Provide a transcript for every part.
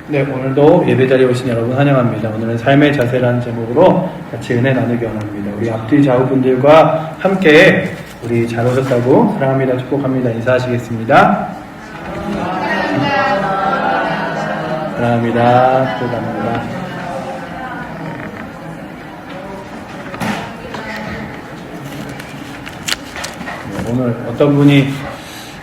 네, 오늘도 예배 자리에 오신 여러분 환영합니다. 오늘은 삶의 자세라는 제목으로 같이 은혜 나누기 원합니다. 우리 앞뒤 좌우분들과 함께 우리 잘 오셨다고 사랑합니다, 축복합니다 인사하시겠습니다. 사랑합니다, 축복합니다. 네, 오늘 어떤 분이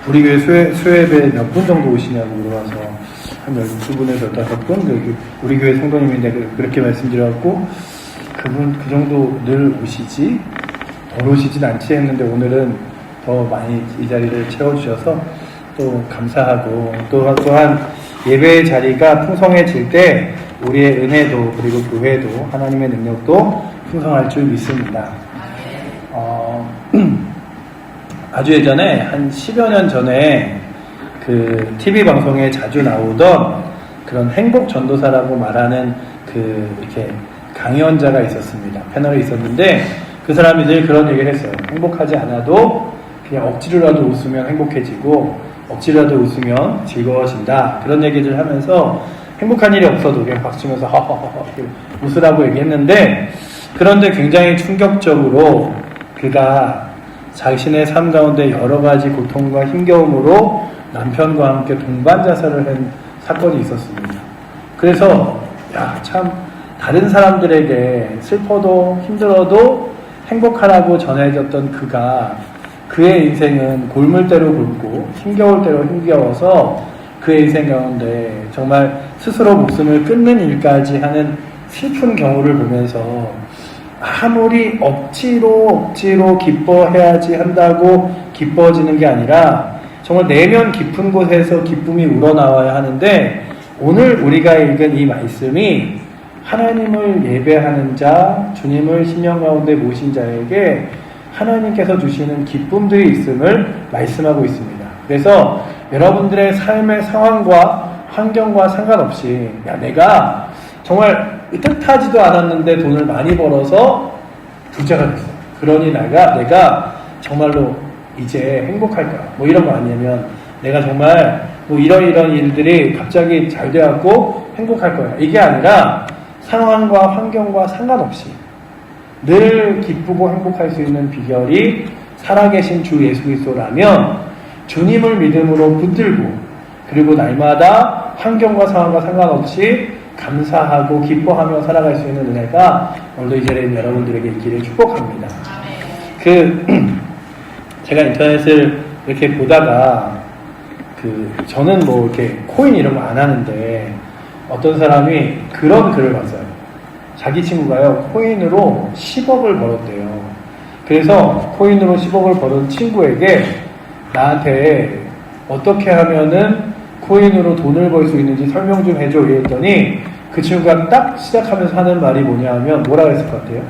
우리 교회 수요예배 몇 분 정도 오시냐고 물어봐서 한 12분에서 15분? 우리 교회 성도님인데 그렇게 말씀드려갖고 그 정도 늘 오시지? 덜 오시진 않지 했는데 오늘은 더 많이 이 자리를 채워주셔서 또 감사하고 또한 예배의 자리가 풍성해질 때 우리의 은혜도 그리고 교회도 하나님의 능력도 풍성할 줄 믿습니다. 아주 예전에 한 10여 년 전에 그 TV 방송에 자주 나오던 그런 행복 전도사라고 말하는 이렇게 강연자가 있었습니다. 패널에 있었는데 그 사람이 늘 그런 얘기를 했어요. 행복하지 않아도 그냥 억지로라도 웃으면 행복해지고 억지로라도 웃으면 즐거워진다. 그런 얘기를 하면서 행복한 일이 없어도 그냥 박수치면서 허허허 웃으라고 얘기했는데 그런데 굉장히 충격적으로 그가 자신의 삶 가운데 여러 가지 고통과 힘겨움으로 남편과 함께 동반 자살을 한 사건이 있었습니다. 그래서 참 다른 사람들에게 슬퍼도 힘들어도 행복하라고 전해졌던 그의 인생은 골물대로 굵고 힘겨울 대로 힘겨워서 그의 인생 가운데 정말 스스로 목숨을 끊는 일까지 하는 슬픈 경우를 보면서 아무리 억지로 기뻐해야지 한다고 기뻐지는 게 아니라 정말 내면 깊은 곳에서 기쁨이 우러나와야 하는데 오늘 우리가 읽은 이 말씀이 하나님을 예배하는 자, 주님을 심령 가운데 모신 자에게 하나님께서 주시는 기쁨들이 있음을 말씀하고 있습니다. 그래서 여러분들의 삶의 상황과 환경과 상관없이 내가 정말 뜻하지도 않았는데 돈을 많이 벌어서 부자가 됐어. 그러니 내가 정말로 이제 행복할 거야. 뭐 이런 거 아니면 내가 정말 뭐 이런 일들이 갑자기 잘 돼갖고 행복할 거야. 이게 아니라 상황과 환경과 상관없이 늘 기쁘고 행복할 수 있는 비결이 살아계신 주 예수 그리스도라면 주님을 믿음으로 붙들고 그리고 날마다 환경과 상황과 상관없이 감사하고 기뻐하며 살아갈 수 있는 은혜가 오늘도 이 자리에 여러분들에게 있기를 축복합니다. 제가 인터넷을 이렇게 보다가 저는 뭐 이렇게 코인 이런 거 안 하는데 어떤 사람이 그런 글을 봤어요. 자기 친구가요 코인으로 10억을 벌었대요. 그래서 코인으로 10억을 벌은 친구에게 나한테 어떻게 하면은 코인으로 돈을 벌 수 있는지 설명 좀 해줘 이랬더니 그 친구가 딱 시작하면서 하는 말이 뭐냐 하면 뭐라 그랬을 것 같아요?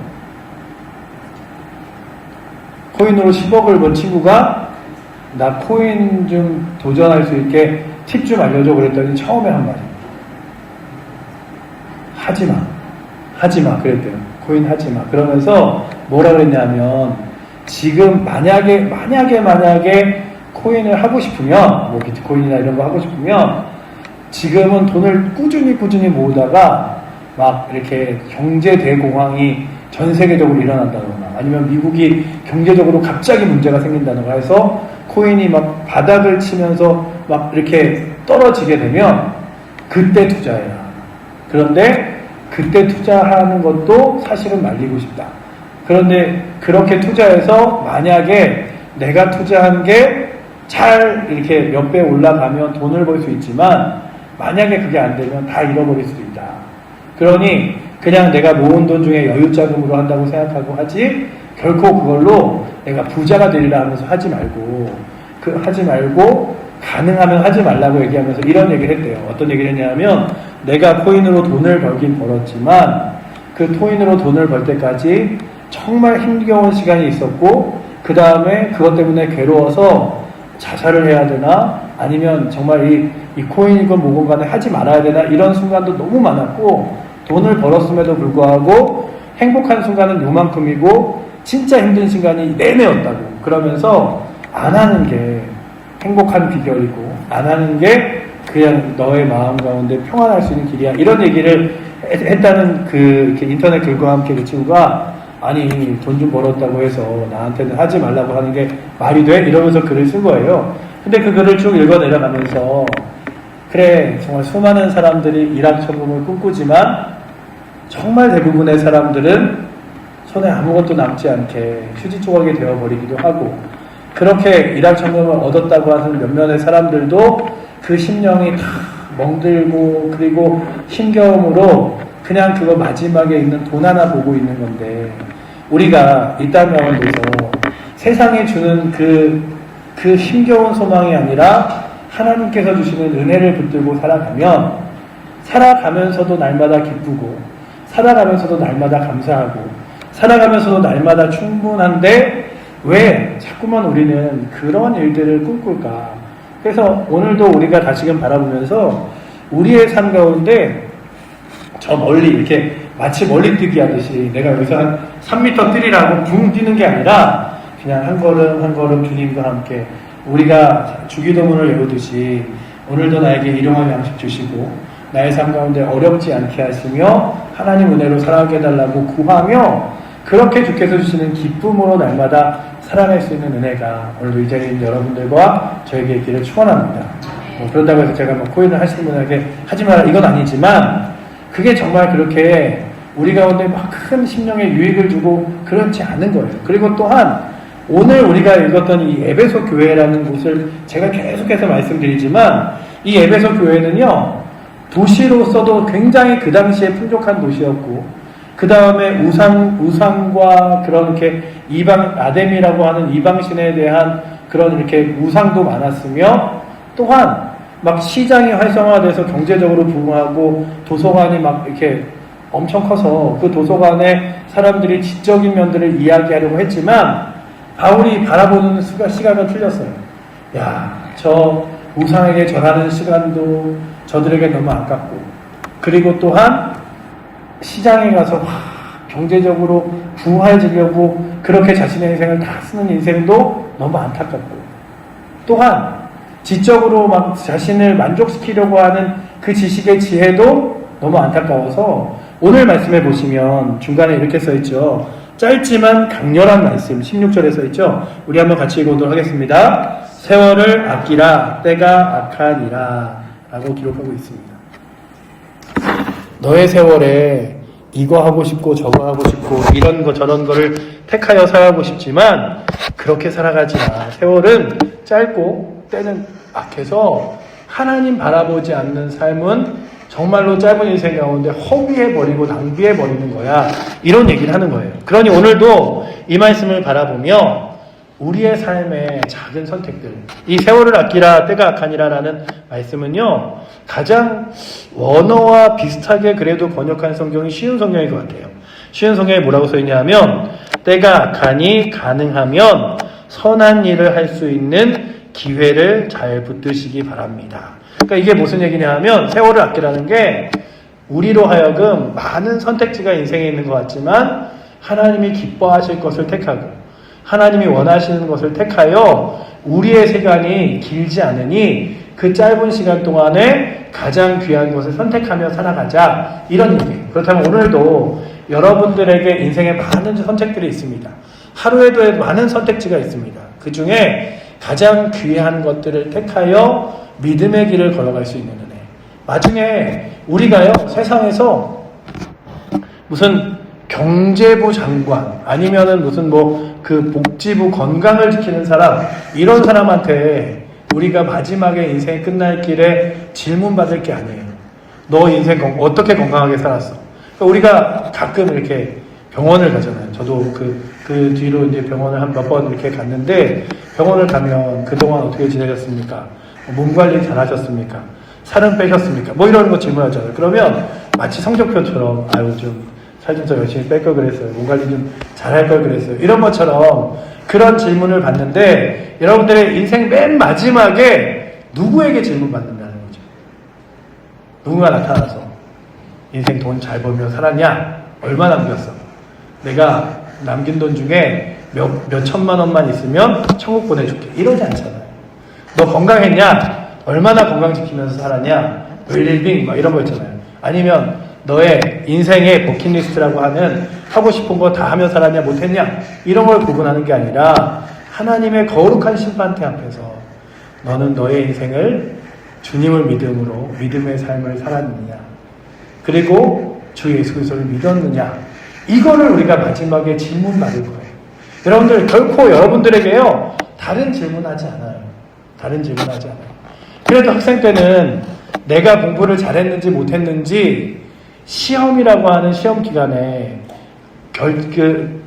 코인으로 10억을 번 친구가 나 코인 좀 도전할 수 있게 팁 좀 알려줘 그랬더니 처음에 한 말이 하지마 그랬대요. 코인 하지마. 그러면서 뭐라 그랬냐면 지금 만약에 코인을 하고 싶으면 뭐 비트코인이나 이런 거 하고 싶으면 지금은 돈을 꾸준히 모으다가 막 이렇게 경제 대공황이 전 세계적으로 일어난다거나 아니면 미국이 경제적으로 갑자기 문제가 생긴다거나 해서 코인이 막 바닥을 치면서 막 이렇게 떨어지게 되면 그때 투자해라. 그런데 그때 투자하는 것도 사실은 말리고 싶다. 그런데 그렇게 투자해서 만약에 내가 투자한 게 잘 이렇게 몇 배 올라가면 돈을 벌 수 있지만 만약에 그게 안 되면 다 잃어버릴 수도 있다. 그러니 그냥 내가 모은 돈 중에 여유자금으로 한다고 생각하고 하지 결코 그걸로 내가 부자가 되리라 하면서 하지 말고 가능하면 하지 말라고 얘기하면서 이런 얘기를 했대요. 어떤 얘기를 했냐면 내가 코인으로 돈을 벌긴 벌었지만 그 코인으로 돈을 벌 때까지 정말 힘겨운 시간이 있었고 그 다음에 그것 때문에 괴로워서 자살을 해야 되나 아니면 정말 이 코인이건 뭐건 간에 하지 말아야 되나 이런 순간도 너무 많았고 돈을 벌었음에도 불구하고 행복한 순간은 요만큼이고 진짜 힘든 시간이 내내였다고 그러면서 안 하는 게 행복한 비결이고 안 하는 게 그냥 너의 마음 가운데 평안할 수 있는 길이야. 이런 얘기를 했다는 이렇게 인터넷 글과 함께 그 친구가 아니 돈 좀 벌었다고 해서 나한테는 하지 말라고 하는 게 말이 돼? 이러면서 글을 쓴 거예요. 근데 그 글을 쭉 읽어 내려가면서 그래 정말 수많은 사람들이 일확천금을 꿈꾸지만 정말 대부분의 사람들은 손에 아무것도 남지 않게 휴지 조각이 되어버리기도 하고 그렇게 일확천금을 얻었다고 하는 몇몇의 사람들도 그 심령이 다 멍들고 그리고 힘겨움으로 그냥 그거 마지막에 있는 돈 하나 보고 있는 건데 우리가 이 땅 가운데서 세상에 주는 그 힘겨운 소망이 아니라 하나님께서 주시는 은혜를 붙들고 살아가면서도 날마다 기쁘고 살아가면서도 날마다 감사하고 살아가면서도 날마다 충분한데 왜 자꾸만 우리는 그런 일들을 꿈꿀까? 그래서 오늘도 우리가 다시금 바라보면서 우리의 삶 가운데 저 멀리 이렇게 마치 멀리 뛰기 하듯이 내가 여기서 한 3m 뛰리라고 붕 뛰는 게 아니라 그냥 한 걸음 한 걸음 주님과 함께 우리가 주기도문을 외우듯이 오늘도 나에게 일용할 양식 주시고 나의 삶 가운데 어렵지 않게 하시며 하나님 은혜로 살아가게 해달라고 구하며 그렇게 주께서 주시는 기쁨으로 날마다 살아갈 수 있는 은혜가 오늘도 이 자리에 있는 여러분들과 저에게 있기를 축원합니다. 그렇다고 해서 제가 코인을 하시는 분에게 하지 마라 이건 아니지만 그게 정말 그렇게 우리 가운데 막 큰 심령에 유익을 주고 그렇지 않은 거예요. 그리고 또한 오늘 우리가 읽었던 이 에베소 교회라는 곳을 제가 계속해서 말씀드리지만 이 에베소 교회는요 도시로서도 굉장히 그 당시에 풍족한 도시였고 그 다음에 우상과 그런 이렇게 아뎀이라고 하는 이방신에 대한 그런 이렇게 우상도 많았으며 또한 막 시장이 활성화돼서 경제적으로 부흥하고 도서관이 막 이렇게 엄청 커서 그 도서관에 사람들이 지적인 면들을 이야기하려고 했지만 바울이 바라보는 시각은 틀렸어요. 야, 저 우상에게 절하는 시간도 저들에게 너무 아깝고 그리고 또한 시장에 가서 경제적으로 부활지려고 그렇게 자신의 인생을 다 쓰는 인생도 너무 안타깝고 또한 지적으로 막 자신을 만족시키려고 하는 그 지식의 지혜도 너무 안타까워서 오늘 말씀해 보시면 중간에 이렇게 써있죠. 짧지만 강렬한 말씀 16절에 써있죠. 우리 한번 같이 읽어보도록 하겠습니다. 세월을 아끼라 때가 악하니라 라고 기록하고 있습니다. 너의 세월에 이거 하고 싶고 저거 하고 싶고 이런 거 저런 거를 택하여 살아가고 싶지만 그렇게 살아가지 마. 세월은 짧고 때는 악해서 하나님 바라보지 않는 삶은 정말로 짧은 인생 가운데 허비해버리고 낭비해버리는 거야. 이런 얘기를 하는 거예요. 그러니 오늘도 이 말씀을 바라보며 우리의 삶의 작은 선택들, 이 세월을 아끼라 때가 악하니라 라는 말씀은요 가장 원어와 비슷하게 그래도 번역한 성경이 쉬운 성경인 것 같아요. 쉬운 성경에 뭐라고 써있냐 하면 때가 악하니 가능하면 선한 일을 할 수 있는 기회를 잘 붙드시기 바랍니다. 그러니까 이게 무슨 얘기냐 하면 세월을 아끼라는 게 우리로 하여금 많은 선택지가 인생에 있는 것 같지만 하나님이 기뻐하실 것을 택하고 하나님이 원하시는 것을 택하여 우리의 시간이 길지 않으니 그 짧은 시간 동안에 가장 귀한 것을 선택하며 살아가자 이런 얘기예요. 그렇다면 오늘도 여러분들에게 인생에 많은 선택들이 있습니다. 하루에도 많은 선택지가 있습니다. 그 중에 가장 귀한 것들을 택하여 믿음의 길을 걸어갈 수 있는 은혜. 나중에 우리가요 세상에서 무슨 경제부 장관 아니면은 무슨 그 복지부 건강을 지키는 사람 이런 사람한테 우리가 마지막에 인생이 끝날 길에 질문 받을 게 아니에요. 너 인생 어떻게 건강하게 살았어? 그러니까 우리가 가끔 이렇게 병원을 가잖아요. 저도 그 뒤로 이제 병원을 한 몇 번 이렇게 갔는데 병원을 가면 그동안 어떻게 지내셨습니까? 몸 관리 잘 하셨습니까? 살은 빼셨습니까? 이런 거 질문하잖아요. 그러면 마치 성적표처럼 아유 좀 살 좀 더 열심히 뺄 걸 그랬어요. 몸 관리 좀 잘할 걸 그랬어요. 이런 것처럼 그런 질문을 받는데 여러분들의 인생 맨 마지막에 누구에게 질문 받는다는 거죠. 누군가 나타나서 인생 돈 잘 벌며 살았냐? 얼마 남겼어? 내가 남긴 돈 중에 몇 천만 원만 있으면 천국 보내줄게. 이러지 않잖아요. 너 건강했냐? 얼마나 건강 지키면서 살았냐? 웰리빙 막 이런 거 있잖아요. 아니면 너의 인생의 버킷리스트라고 하는 하고 싶은 거 다 하며 살았냐 못했냐? 이런 걸 구분하는 게 아니라 하나님의 거룩한 심판대 앞에서 너는 너의 인생을 주님을 믿음으로 믿음의 삶을 살았느냐? 그리고 주 예수 그리스도를 믿었느냐? 이거를 우리가 마지막에 질문 받을 거예요. 여러분들 결코 여러분들에게요 다른 질문하지 않아요. 다른 질문하지 않아요. 그래도 학생 때는 내가 공부를 잘했는지 못했는지 시험이라고 하는 시험 기간에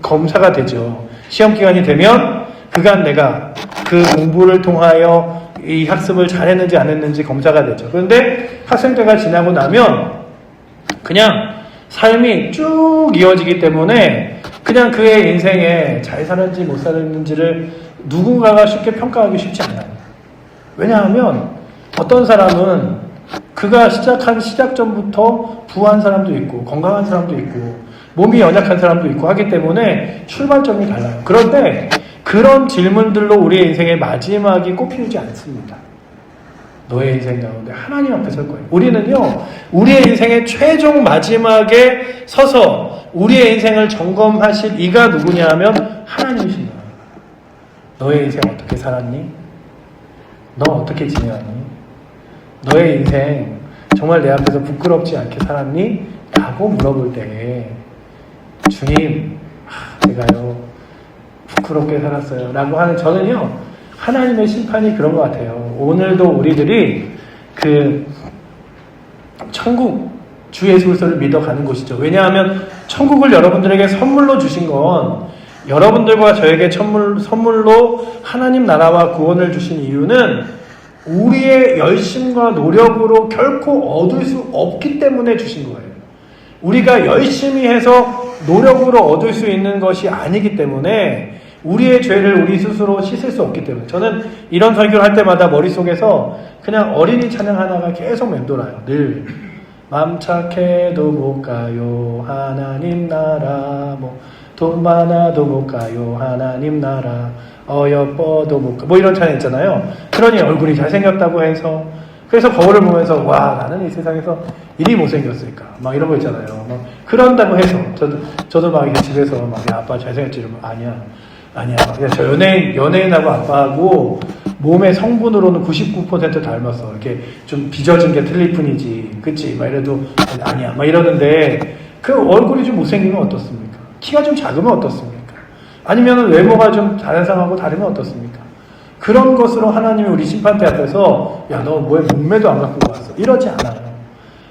검사가 되죠. 시험 기간이 되면 그간 내가 그 공부를 통하여 이 학습을 잘했는지 안 했는지 검사가 되죠. 그런데 학생 때가 지나고 나면 그냥 삶이 쭉 이어지기 때문에 그냥 그의 인생에 잘 살았는지 못 살았는지를 누군가가 쉽게 평가하기 쉽지 않아요. 왜냐하면 어떤 사람은 그가 시작한 시작 전부터 부한 사람도 있고 건강한 사람도 있고 몸이 연약한 사람도 있고 하기 때문에 출발점이 달라요. 그런데 그런 질문들로 우리의 인생의 마지막이 꼽히지 않습니다. 너의 인생 가운데 하나님 앞에 설 거예요. 우리는요, 우리의 인생의 최종 마지막에 서서 우리의 인생을 점검하실 이가 누구냐 하면 하나님이신 거예요. 너의 인생 어떻게 살았니? 너 어떻게 지내왔니? 너의 인생 정말 내 앞에서 부끄럽지 않게 살았니? 라고 물어볼 때 주님, 제가요 부끄럽게 살았어요 라고 하는 저는요 하나님의 심판이 그런 것 같아요. 오늘도 우리들이 그 천국 주 예수 그리스도를 믿어가는 곳이죠. 왜냐하면 천국을 여러분들에게 선물로 주신 건 여러분들과 저에게 선물로 하나님 나라와 구원을 주신 이유는 우리의 열심과 노력으로 결코 얻을 수 없기 때문에 주신 거예요. 우리가 열심히 해서 노력으로 얻을 수 있는 것이 아니기 때문에 우리의 죄를 우리 스스로 씻을 수 없기 때문에 저는 이런 설교를 할 때마다 머릿속에서 그냥 어린이 찬양 하나가 계속 맴돌아요. 늘 맘 착해도 못 가요 하나님 나라 돈 많아도 못 가요 하나님 나라 어여뻐도 못 가 이런 찬양 있잖아요. 그러니 얼굴이 잘생겼다고 해서 그래서 거울을 보면서 와 나는 이 세상에서 이리 못생겼을까 막 이런 거 있잖아요. 막 그런다고 해서 저도 막 이렇게 집에서 막 아빠 잘생겼지 이러면 아니야. 그냥 저 연예인하고 아빠하고 몸의 성분으로는 99% 닮았어. 이렇게 좀 빚어진 게 틀릴 뿐이지. 그치? 막 이래도 아니야. 막 이러는데 그 얼굴이 좀 못생기면 어떻습니까? 키가 좀 작으면 어떻습니까? 아니면 외모가 좀 다른 사람하고 다르면 어떻습니까? 그런 것으로 하나님이 우리 심판대 앞에서 야, 너 왜 몸매도 안 갖고 왔어? 이러지 않아요.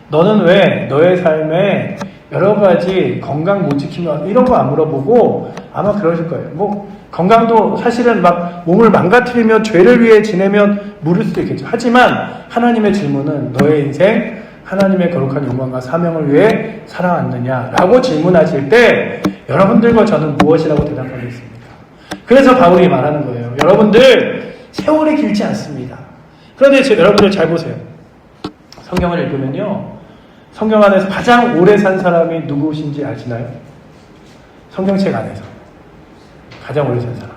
너는 왜 너의 삶에 여러 가지 건강 못 지키면 이런 거 안 물어보고 아마 그러실 거예요. 건강도 사실은 막 몸을 망가뜨리며 죄를 위해 지내면 물을 수도 있겠죠. 하지만 하나님의 질문은 너의 인생 하나님의 거룩한 영광과 사명을 위해 살아왔느냐라고 질문하실 때 여러분들과 저는 무엇이라고 대답하겠습니까? 그래서 바울이 말하는 거예요. 여러분들 세월이 길지 않습니다. 그런데 여러분들 잘 보세요. 성경을 읽으면요. 성경 안에서 가장 오래 산 사람이 누구신지 아시나요? 성경책 안에서 가장 오래 산 사람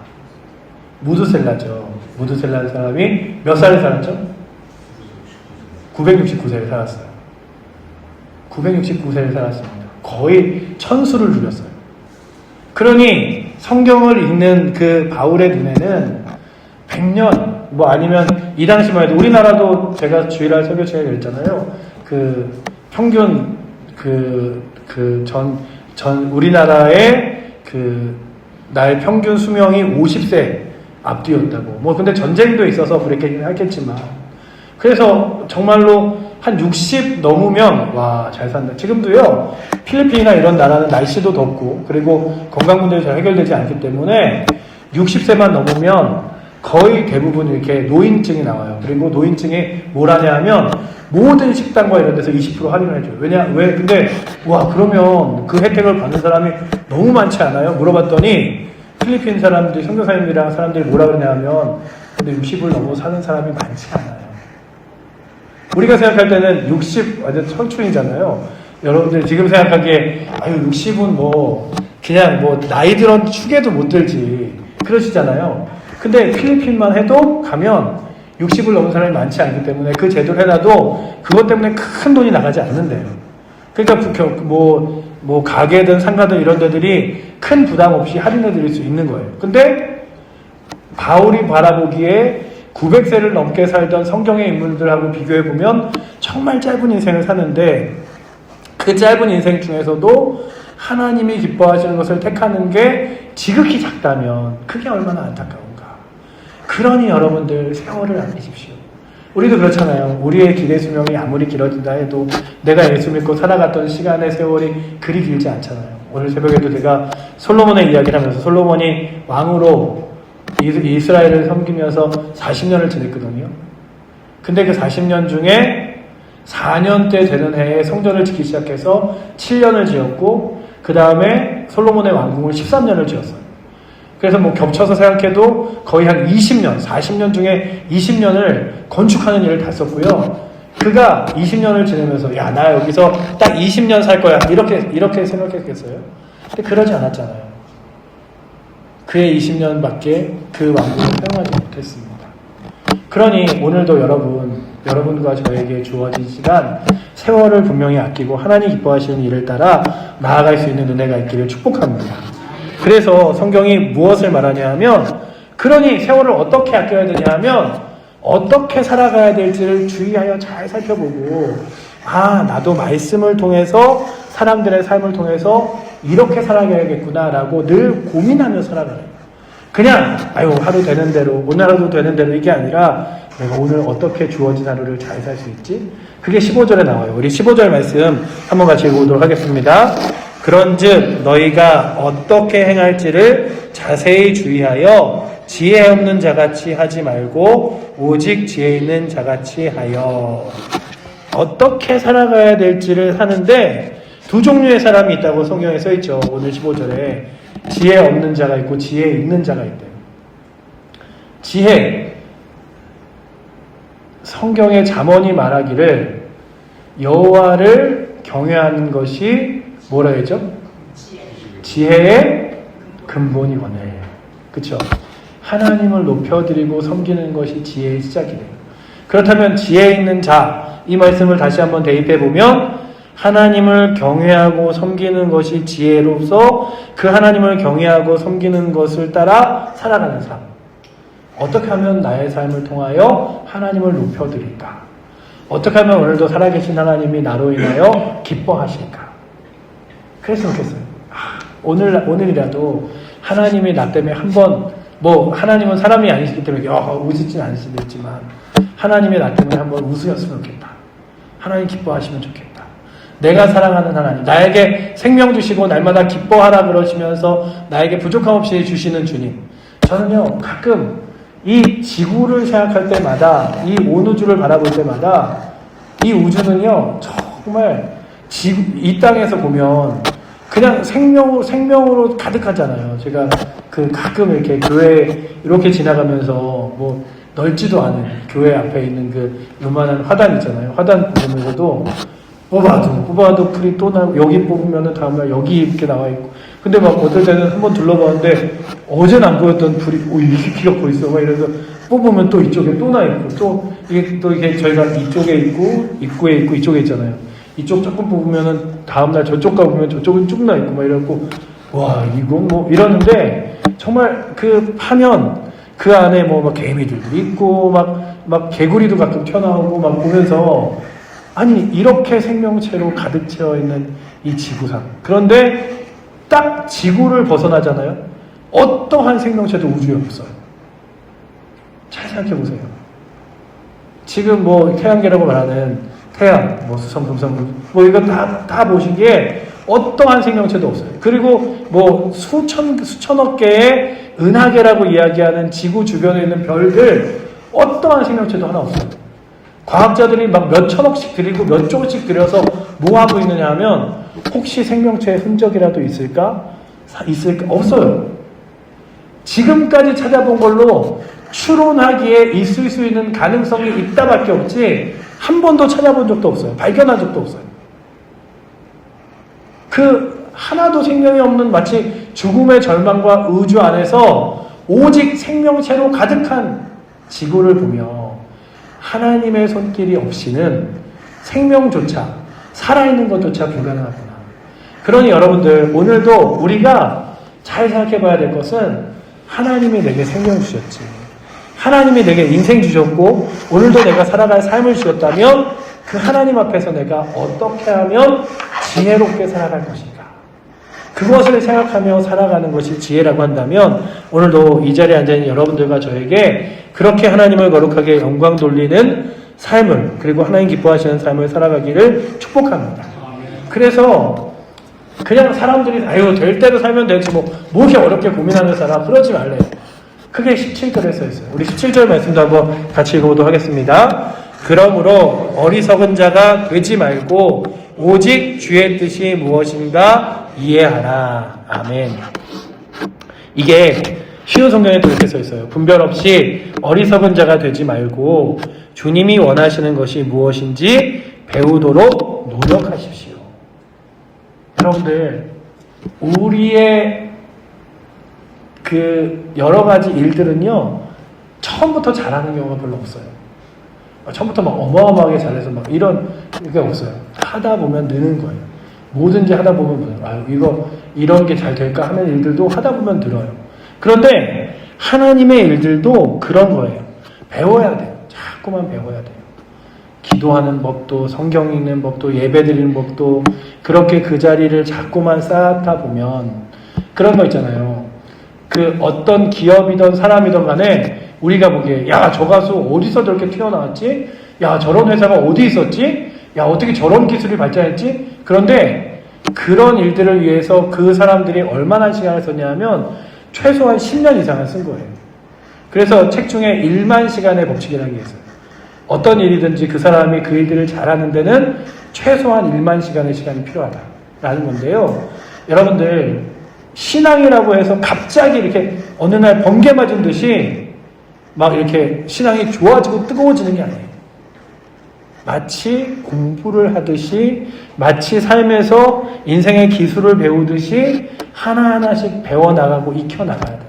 무드셀라죠. 무드셀라는 사람이 몇 살에 살았죠? 969세를 살았어요. 969세를 살았습니다. 거의 천수를 누렸어요. 그러니 성경을 읽는 그 바울의 눈에는 100년 아니면 이 당시만 해도 우리나라도 제가 주일날 설교 시간에 그랬잖아요. 그 평균 우리나라의 날 평균 수명이 50세 앞뒤였다고. 근데 전쟁도 있어서 그랬긴 하겠지만. 그래서 정말로 한 60 넘으면, 와, 잘 산다. 지금도요, 필리핀이나 이런 나라는 날씨도 덥고, 그리고 건강 문제도 잘 해결되지 않기 때문에 60세만 넘으면 거의 대부분 이렇게 노인증이 나와요. 그리고 노인증이 뭘 하냐 하면 모든 식당과 이런 데서 20% 할인을 해줘요. 근데, 그러면 그 혜택을 받는 사람이 너무 많지 않아요? 물어봤더니 필리핀 사람들이, 선교사님들이랑 사람들이 뭐라 그러냐면, 근데 60을 넘어 사는 사람이 많지 않아요. 우리가 생각할 때는 60 완전 청춘이잖아요. 여러분들 지금 생각하기에, 60은 그냥 나이 들은 축에도 못 들지. 그러시잖아요. 근데 필리핀만 해도 가면 60을 넘은 사람이 많지 않기 때문에 그 제도를 해놔도 그것 때문에 큰 돈이 나가지 않는데요. 그러니까 뭐 가게든 상가든 이런 데들이 큰 부담 없이 할인해 드릴 수 있는 거예요. 근데 바울이 바라보기에 900세를 넘게 살던 성경의 인물들하고 비교해보면 정말 짧은 인생을 사는데 그 짧은 인생 중에서도 하나님이 기뻐하시는 것을 택하는 게 지극히 작다면 그게 얼마나 안타까운가. 그러니 여러분들 세월을 아끼십시오. 우리도 그렇잖아요. 우리의 기대 수명이 아무리 길어진다 해도 내가 예수 믿고 살아갔던 시간의 세월이 그리 길지 않잖아요. 오늘 새벽에도 제가 솔로몬의 이야기를 하면서 솔로몬이 왕으로 이스라엘을 섬기면서 40년을 지냈거든요. 근데 그 40년 중에 4년 때 되는 해에 성전을 짓기 시작해서 7년을 지었고 그 다음에 솔로몬의 왕궁을 13년을 지었어요. 그래서 뭐 겹쳐서 생각해도 거의 한 20년, 40년 중에 20년을 건축하는 일을 다 썼고요. 그가 20년을 지내면서 야, 나 여기서 딱 20년 살 거야. 이렇게 생각했겠어요? 근데 그러지 않았잖아요. 그의 20년밖에 그 왕국을 사용하지 못했습니다. 그러니 오늘도 여러분과 저에게 주어진 시간, 세월을 분명히 아끼고 하나님 기뻐하시는 일을 따라 나아갈 수 있는 은혜가 있기를 축복합니다. 그래서 성경이 무엇을 말하냐 하면, 그러니 세월을 어떻게 아껴야 되냐 하면 어떻게 살아가야 될지를 주의하여 잘 살펴보고, 나도 말씀을 통해서 사람들의 삶을 통해서 이렇게 살아가야겠구나라고 늘 고민하며 살아가요. 그냥 하루 되는 대로, 오늘 하루도 되는 대로 이게 아니라 내가 오늘 어떻게 주어진 하루를 잘 살 수 있지? 그게 15절에 나와요. 우리 15절 말씀 한번 같이 읽어보도록 하겠습니다. 그런즉 너희가 어떻게 행할지를 자세히 주의하여 지혜 없는 자같이 하지 말고 오직 지혜 있는 자같이 하여. 어떻게 살아가야 될지를 하는데 두 종류의 사람이 있다고 성경에 써있죠. 오늘 15절에 지혜 없는 자가 있고 지혜 있는 자가 있대요. 지혜, 성경의 잠언이 말하기를 여호와를 경외하는 것이 뭐라 했죠? 지혜의 근본이거늘. 그렇죠? 하나님을 높여드리고 섬기는 것이 지혜의 시작이래요. 그렇다면 지혜 있는 자, 이 말씀을 다시 한번 대입해보면 하나님을 경외하고 섬기는 것이 지혜로서 그 하나님을 경외하고 섬기는 것을 따라 살아가는 삶. 어떻게 하면 나의 삶을 통하여 하나님을 높여드릴까? 어떻게 하면 오늘도 살아계신 하나님이 나로 인하여 기뻐하실까? 그랬으면 좋겠어요. 오늘이라도 하나님이 나 때문에 한번, 하나님은 사람이 아니시기 때문에 웃으진 않으시겠지만 하나님이 나 때문에 한번 웃으셨으면 좋겠다. 하나님 기뻐하시면 좋겠다. 내가 사랑하는 하나님, 나에게 생명 주시고 날마다 기뻐하라 그러시면서 나에게 부족함 없이 주시는 주님. 저는요, 가끔 이 지구를 생각할 때마다, 이 온 우주를 바라볼 때마다 이 우주는요, 정말 이 땅에서 보면 그냥 생명으로 가득하잖아요. 제가 가끔 이렇게 교회 이렇게 지나가면서 넓지도 않은 교회 앞에 있는 그 요만한 화단 있잖아요. 화단 보면서도 뽑아도 풀이 또 나고, 여기 뽑으면은 다음날 여기 이렇게 나와 있고. 근데 어떨 때는 한번 둘러봤는데 어제는 안 보였던 풀이 이렇게 키가 보였어. 이래서 뽑으면 또 이쪽에 또 나 있고, 이게 저희가 이쪽에 있고, 입구에 있고, 이쪽에 있잖아요. 이쪽 조금 뽑으면은 다음날 저쪽 가보면 저쪽은 쭉 나 있고, 이래갖고, 이건 이러는데, 정말 파면, 그 안에 개미들도 있고, 개구리도 가끔 튀어나오고, 보면서, 이렇게 생명체로 가득 채워 있는 이 지구상. 그런데 딱 지구를 벗어나잖아요. 어떠한 생명체도 우주에 없어요. 잘 생각해 보세요. 지금 태양계라고 말하는 태양, 수성, 금성, 이거 다 보시기에 어떠한 생명체도 없어요. 그리고 수천억 개의 은하계라고 이야기하는 지구 주변에 있는 별들 어떠한 생명체도 하나 없어요. 과학자들이 몇 천억씩 들이고 몇 조씩 들여서 뭐 하고 있느냐 하면 혹시 생명체의 흔적이라도 있을까? 없어요. 지금까지 찾아본 걸로 추론하기에 있을 수 있는 가능성이 있다밖에 없지 한 번도 찾아본 적도 없어요. 발견한 적도 없어요. 하나도 생명이 없는 마치 죽음의 절망과 우주 안에서 오직 생명체로 가득한 지구를 보며 하나님의 손길이 없이는 생명조차, 살아있는 것조차 불가능하구나. 그러니 여러분들, 오늘도 우리가 잘 생각해 봐야 될 것은 하나님이 내게 생명 주셨지. 하나님이 내게 인생 주셨고, 오늘도 내가 살아갈 삶을 주셨다면 그 하나님 앞에서 내가 어떻게 하면 지혜롭게 살아갈 것인가. 그것을 생각하며 살아가는 것이 지혜라고 한다면 오늘도 이 자리에 앉아있는 여러분들과 저에게 그렇게 하나님을 거룩하게 영광 돌리는 삶을, 그리고 하나님 기뻐하시는 삶을 살아가기를 축복합니다. 그래서 그냥 사람들이 될 대로 살면 되지 뭐 이렇게 어렵게 고민하는 사람 그러지 말래요. 그게 17절에 써 있어요. 우리 17절 말씀도 한번 같이 읽어보도록 하겠습니다. 그러므로 어리석은 자가 되지 말고 오직 주의 뜻이 무엇인가 이해하라. 아멘. 이게 쉬운 성경에 또 이렇게 써 있어요. 분별 없이 어리석은 자가 되지 말고 주님이 원하시는 것이 무엇인지 배우도록 노력하십시오. 여러분들, 우리의 그 여러 가지 일들은요, 처음부터 잘하는 경우가 별로 없어요. 처음부터 막 어마어마하게 잘해서 막 이런 게 없어요. 하다 보면 느는 거예요. 뭐든지 하다 보면 이런 게 잘 될까 하는 일들도 하다 보면 늘어요. 그런데 하나님의 일들도 그런 거예요. 배워야 돼요. 자꾸만 배워야 돼요. 기도하는 법도, 성경 읽는 법도, 예배 드리는 법도, 그렇게 그 자리를 자꾸만 쌓다 보면 그런 거 있잖아요. 그 어떤 기업이든 사람이든 간에 우리가 보기에 저 가수 어디서 저렇게 튀어나왔지? 저런 회사가 어디 있었지? 어떻게 저런 기술이 발전했지? 그런데 그런 일들을 위해서 그 사람들이 얼마나 시간을 썼냐면 최소한 10년 이상을 쓴 거예요. 그래서 책 중에 1만 시간의 법칙이라는 게 있어요. 어떤 일이든지 그 사람이 그 일들을 잘하는 데는 최소한 1만 시간의 시간이 필요하다라는 건데요. 여러분들, 신앙이라고 해서 갑자기 이렇게 어느 날 번개 맞은 듯이 막 이렇게 신앙이 좋아지고 뜨거워지는 게 아니에요. 마치 공부를 하듯이, 마치 삶에서 인생의 기술을 배우듯이 하나하나씩 배워나가고 익혀나가야 돼요.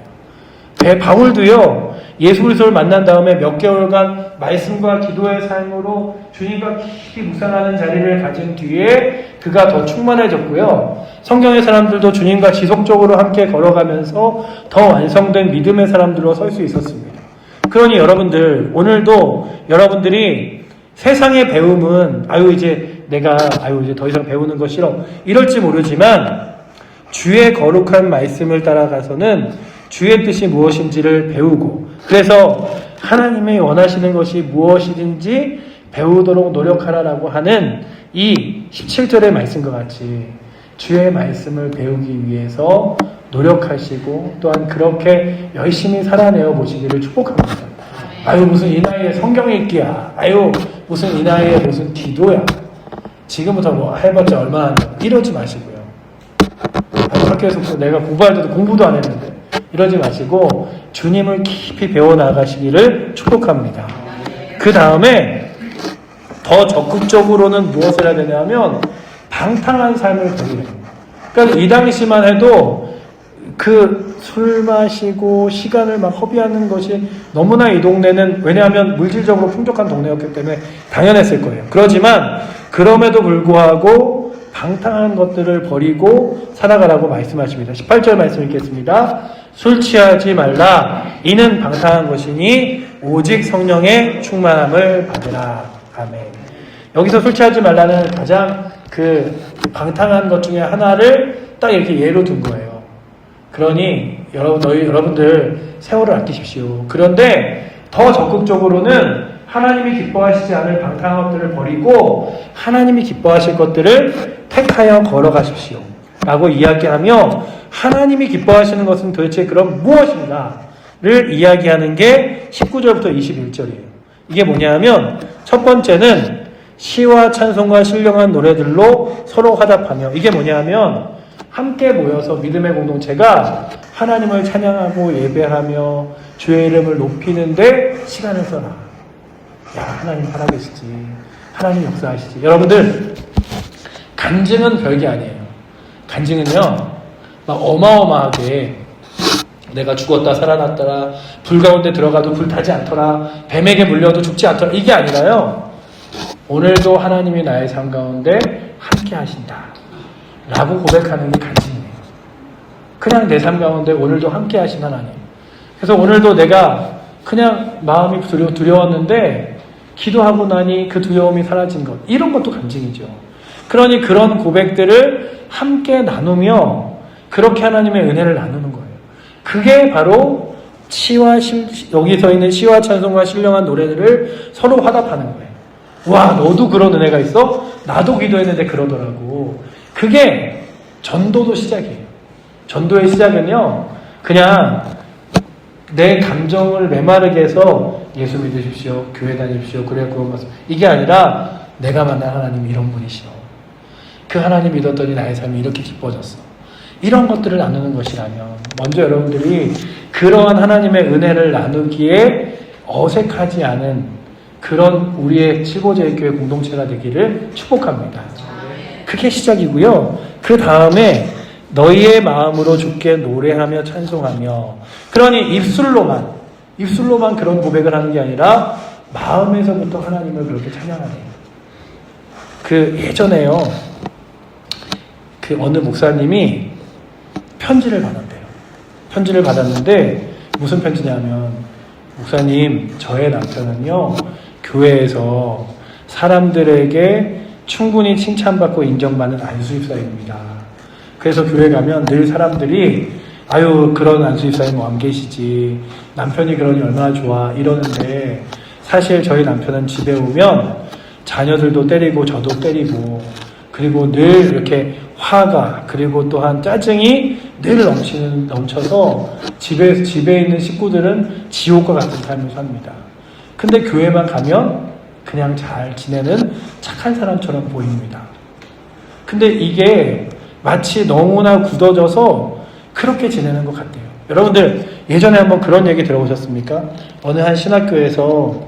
바울도요, 예수 그리스도를 만난 다음에 몇 개월간 말씀과 기도의 삶으로 주님과 깊이 묵상하는 자리를 가진 뒤에 그가 더 충만해졌고요. 성경의 사람들도 주님과 지속적으로 함께 걸어가면서 더 완성된 믿음의 사람들로 설 수 있었습니다. 그러니 여러분들, 오늘도 여러분들이 세상의 배움은 이제 더 이상 배우는 거 싫어 이럴지 모르지만 주의 거룩한 말씀을 따라가서는 주의 뜻이 무엇인지를 배우고, 그래서 하나님이 원하시는 것이 무엇이든지 배우도록 노력하라라고 하는 이 17절의 말씀과 같이 주의 말씀을 배우기 위해서 노력하시고 또한 그렇게 열심히 살아내어 보시기를 축복합니다. 무슨 이 나이에 성경 읽기야, 무슨 이 나이에 무슨 기도야, 지금부터 뭐 해봤자 얼마나 이러지 마시고요. 학교에서 내가 공부할 때도 공부도 안 했는데 이러지 마시고 주님을 깊이 배워나가시기를 축복합니다. 그 다음에 더 적극적으로는 무엇을 해야 되냐면 방탕한 삶을 버리는 겁니다. 그러니까 이 당시만 해도 그 술 마시고 시간을 막 허비하는 것이 너무나 이 동네는, 왜냐하면 물질적으로 풍족한 동네였기 때문에 당연했을 거예요. 그렇지만 그럼에도 불구하고 방탕한 것들을 버리고 살아가라고 말씀하십니다. 18절 말씀 읽겠습니다. 술 취하지 말라. 이는 방탕한 것이니 오직 성령의 충만함을 받으라. 아멘. 여기서 술 취하지 말라는 가장 그 방탕한 것 중에 하나를 딱 이렇게 예로 둔 거예요. 그러니 여러분들 세월을 아끼십시오. 그런데 더 적극적으로는 하나님이 기뻐하시지 않을 방탕한 것들을 버리고 하나님이 기뻐하실 것들을 택하여 걸어가십시오 라고 이야기하며, 하나님이 기뻐하시는 것은 도대체 그럼 무엇인가를 이야기하는 게 19절부터 21절이에요. 이게 뭐냐면, 첫 번째는 시와 찬송과 신령한 노래들로 서로 화답하며, 이게 뭐냐면 함께 모여서 믿음의 공동체가 하나님을 찬양하고 예배하며 주의 이름을 높이는데 시간을 써라. 하나님 살아계시지, 하나님 역사하시지. 여러분들, 간증은 별게 아니에요. 간증은요 막 어마어마하게 내가 죽었다 살아났더라, 불 가운데 들어가도 불 타지 않더라, 뱀에게 물려도 죽지 않더라, 이게 아니라요, 오늘도 하나님이 나의 삶 가운데 함께 하신다 라고 고백하는 게 간증이에요. 그냥 내 삶 가운데 오늘도 함께 하신 하나님. 그래서 오늘도 내가 그냥 마음이 두려웠는데 기도하고 나니 그 두려움이 사라진 것, 이런 것도 간증이죠. 그러니 그런 고백들을 함께 나누며 그렇게 하나님의 은혜를 나누는 거예요. 그게 바로 여기서 있는 시와 찬송과 신령한 노래들을 서로 화답하는 거예요. 와, 너도 그런 은혜가 있어? 나도 기도했는데 그러더라고. 그게 전도도 시작이에요. 전도의 시작은요, 그냥 내 감정을 메마르게 해서 예수 믿으십시오, 교회 다니십시오, 그래야 구원받습니다, 이게 아니라 내가 만난 하나님이 이런 분이시오, 그 하나님 믿었더니 나의 삶이 이렇게 기뻐졌어, 이런 것들을 나누는 것이라면 먼저 여러분들이 그러한 하나님의 은혜를 나누기에 어색하지 않은 그런 우리의 칠보제일교회 공동체가 되기를 축복합니다. 그게 시작이고요. 그 다음에 너희의 마음으로 주께 노래하며 찬송하며, 그러니 입술로만 그런 고백을 하는 게 아니라 마음에서부터 하나님을 그렇게 찬양하네요. 예전에요, 어느 목사님이 편지를 받았대요. 편지를 받았는데 무슨 편지냐면, 목사님, 저의 남편은요, 교회에서 사람들에게 충분히 칭찬받고 인정받는 안수입사입니다. 그래서 교회 가면 늘 사람들이 아유, 그런 안수입사님 뭐 안 계시지, 남편이 그러니 얼마나 좋아, 이러는데 사실 저희 남편은 집에 오면 자녀들도 때리고 저도 때리고, 그리고 늘 이렇게 화가, 그리고 또한 짜증이 늘 넘쳐서 집에 있는 식구들은 지옥과 같은 삶을 삽니다. 근데 교회만 가면 그냥 잘 지내는 착한 사람처럼 보입니다. 근데 이게 마치 너무나 굳어져서 그렇게 지내는 것 같아요. 여러분들 예전에 한번 그런 얘기 들어보셨습니까? 어느 한 신학교에서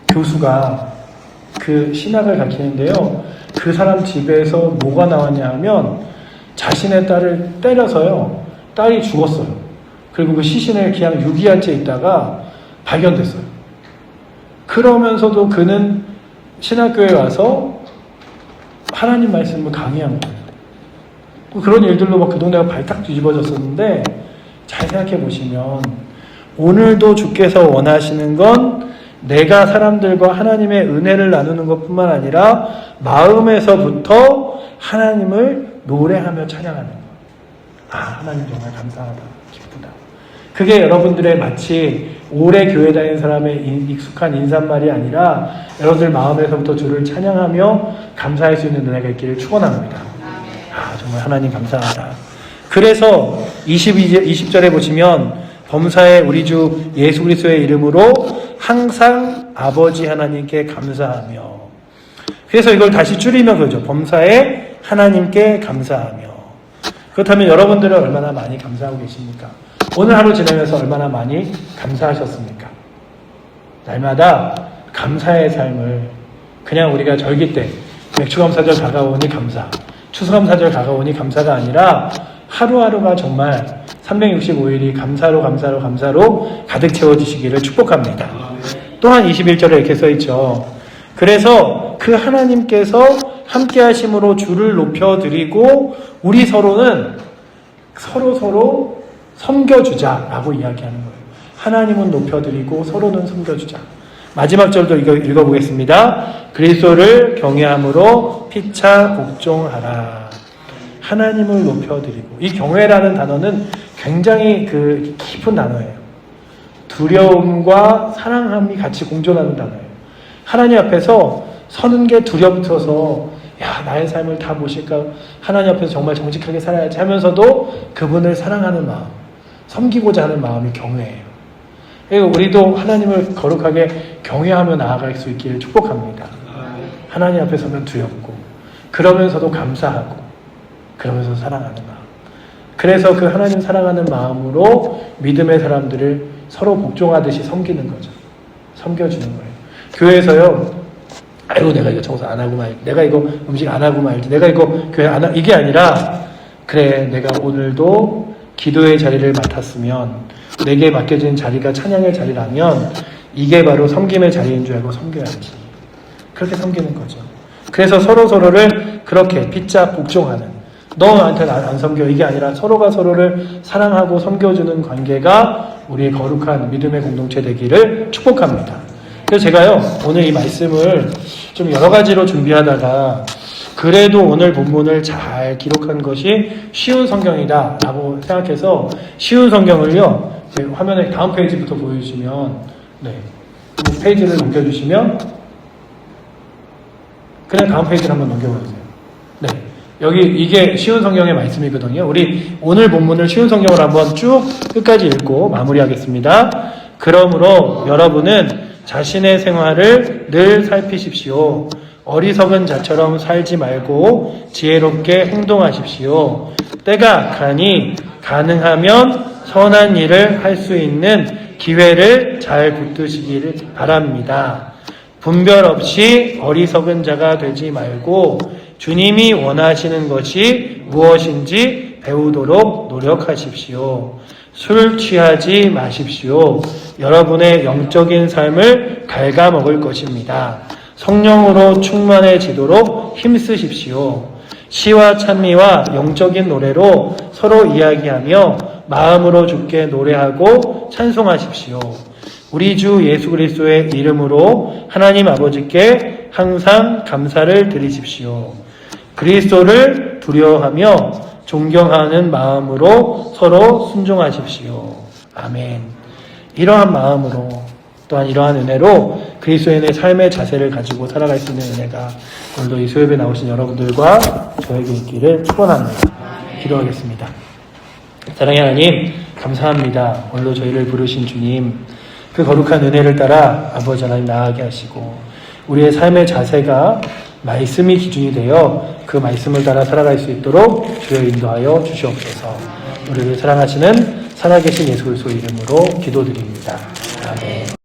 교수가 그 신학을 가르치는데요, 그 사람 집에서 뭐가 나왔냐 하면 자신의 딸을 때려서요, 딸이 죽었어요. 그리고 그 시신을 그냥 유기한 채 있다가 발견됐어요. 그러면서도 그는 신학교에 와서 하나님 말씀을 강의한 거예요. 그런 일들로 막 그 동네가 발탁 뒤집어졌었는데, 잘 생각해 보시면 오늘도 주께서 원하시는 건 내가 사람들과 하나님의 은혜를 나누는 것뿐만 아니라 마음에서부터 하나님을 노래하며 찬양하는 것. 아, 하나님 정말 감사하다, 기쁘다. 그게 여러분들의 마치 오래 교회 다니는 사람의 익숙한 인사말이 아니라 여러분들 마음에서부터 주를 찬양하며 감사할 수 있는 은혜가 있기를 축원합니다. 아, 정말 하나님 감사하다. 그래서 20절에 보시면 범사에 우리 주 예수 그리스도의 이름으로 항상 아버지 하나님께 감사하며, 그래서 이걸 다시 줄이면 그러죠. 범사에 하나님께 감사하며. 그렇다면 여러분들은 얼마나 많이 감사하고 계십니까? 오늘 하루 지내면서 얼마나 많이 감사하셨습니까? 날마다 감사의 삶을, 그냥 우리가 절기 때 맥주감사절 다가오니 감사, 추수감사절 다가오니 감사가 아니라 하루하루가 정말 365일이 감사로 가득 채워지시기를 축복합니다. 또한 21절에 이렇게 써있죠. 그래서 그 하나님께서 함께 하심으로 주를 높여드리고 우리 서로는 서로 섬겨주자라고 이야기하는 거예요. 하나님은 높여드리고 서로는 섬겨주자. 마지막 절도 읽어보겠습니다. 그리스도를 경외함으로 피차 복종하라. 하나님을 높여드리고, 이 경외라는 단어는 굉장히 깊은 단어예요. 두려움과 사랑함이 같이 공존하는 단어예요. 하나님 앞에서 서는 게 두렵어서 야, 나의 삶을 다 보실까, 하나님 앞에서 정말 정직하게 살아야지 하면서도 그분을 사랑하는 마음, 섬기고자 하는 마음이 경외예요. 그리고 우리도 하나님을 거룩하게 경외하며 나아갈 수 있기를 축복합니다. 하나님 앞에 서면 두렵고, 그러면서도 감사하고, 그러면서 사랑하는 마음. 그래서 그 하나님 사랑하는 마음으로 믿음의 사람들을 서로 복종하듯이 섬기는 거죠. 섬겨주는 거예요. 교회에서요, 아이고 내가 이거 청소 안 하고 말지, 내가 이거 음식 안 하고 말지, 내가 이거 교회 안 하고, 이게 아니라 그래, 내가 오늘도 기도의 자리를 맡았으면, 내게 맡겨진 자리가 찬양의 자리라면 이게 바로 섬김의 자리인 줄 알고 섬겨야지. 그렇게 섬기는 거죠. 그래서 서로를 그렇게 핏자 복종하는, 너 나한테 안 섬겨, 이게 아니라 서로가 서로를 사랑하고 섬겨주는 관계가 우리의 거룩한 믿음의 공동체 되기를 축복합니다. 그래서 제가요, 오늘 이 말씀을 좀 여러 가지로 준비하다가 그래도 오늘 본문을 잘 기록한 것이 쉬운 성경이다 라고 생각해서 쉬운 성경을요, 화면에 다음 페이지부터 보여주시면, 네, 페이지를 넘겨주시면, 그냥 다음 페이지를 한번 넘겨보세요. 네, 여기 이게 쉬운 성경의 말씀이거든요. 우리 오늘 본문을 쉬운 성경으로 한번 쭉 끝까지 읽고 마무리하겠습니다. 그러므로 여러분은 자신의 생활을 늘 살피십시오. 어리석은 자처럼 살지 말고 지혜롭게 행동하십시오. 때가 악하니 가능하면 선한 일을 할 수 있는 기회를 잘 붙드시기를 바랍니다. 분별 없이 어리석은 자가 되지 말고 주님이 원하시는 것이 무엇인지 배우도록 노력하십시오. 술 취하지 마십시오. 여러분의 영적인 삶을 갉아먹을 것입니다. 성령으로 충만해지도록 힘쓰십시오. 시와 찬미와 영적인 노래로 서로 이야기하며 마음으로 주께 노래하고 찬송하십시오. 우리 주 예수 그리스도의 이름으로 하나님 아버지께 항상 감사를 드리십시오. 그리스도를 두려워하며 존경하는 마음으로 서로 순종하십시오. 아멘. 이러한 마음으로, 또한 이러한 은혜로 그리스도인의 삶의 자세를 가지고 살아갈 수 있는 은혜가 오늘도 이 수요일에 나오신 여러분들과 저에게 있기를 축원합니다. 기도하겠습니다. 사랑의 하나님, 감사합니다. 오늘도 저희를 부르신 주님, 그 거룩한 은혜를 따라 아버지 하나님 나아가게 하시고 우리의 삶의 자세가 말씀이 기준이 되어 그 말씀을 따라 살아갈 수 있도록 주여 인도하여 주시옵소서. 우리를 사랑하시는 살아계신 예수 그리스도 이름으로 기도드립니다. 아멘.